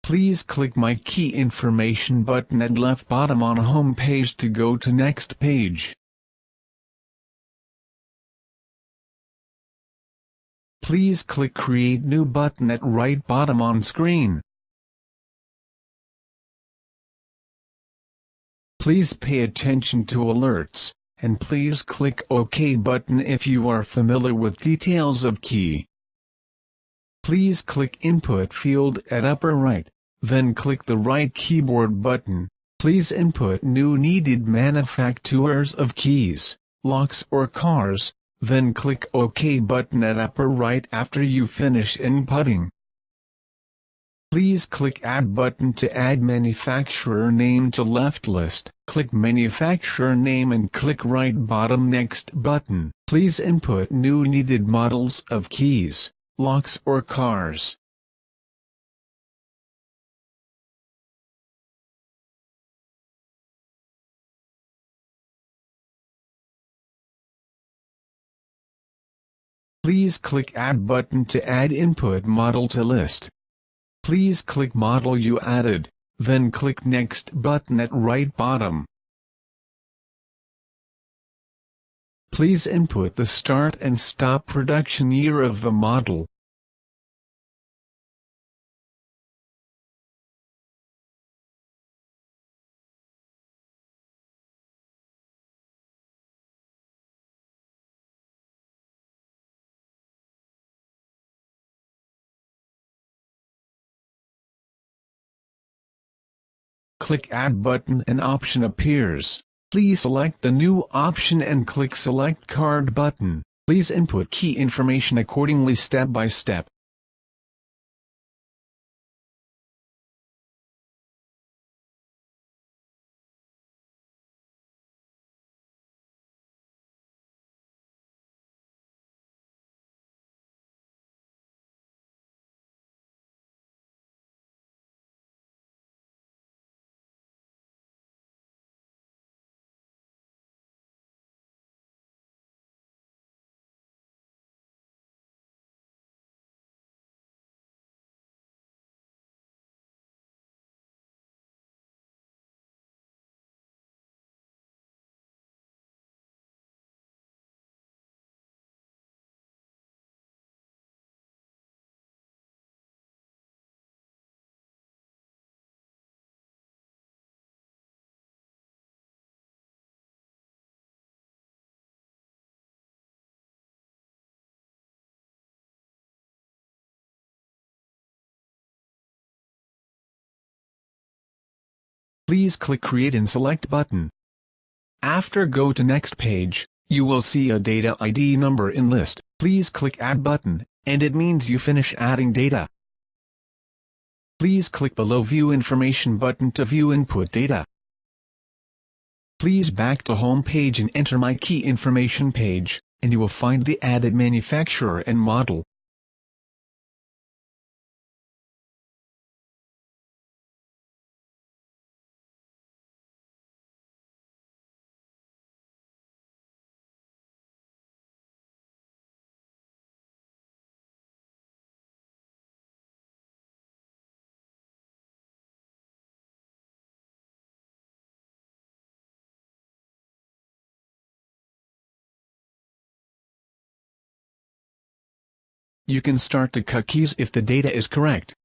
Please click My Key Information button at left bottom on home page to go to next page. Please click Create New button at right bottom on screen. Please pay attention to alerts, and please click OK button if you are familiar with details of key. Please click Input field at upper right, then click the right keyboard button. Please input new needed manufacturers of keys, locks or cars, then click OK button at upper right after you finish inputting. Please click Add button to add manufacturer name to left list. Click manufacturer name and click right bottom Next button. Please input new needed models of keys, locks or cars. Please click Add button to add input model to list. Please click model you added, then click Next button at right bottom. Please input the start and stop production year of the model. Click Add button, an option appears. Please select the new option and click Select Card button. Please input key information accordingly step by step. Please click Create and Select button. After go to next page, you will see a data ID number in list. Please click Add button, and it means you finish adding data. Please click below View Information button to view input data. Please back to home page and enter My Key Information page, and you will find the added manufacturer and model. You can start to cut keys if the data is correct.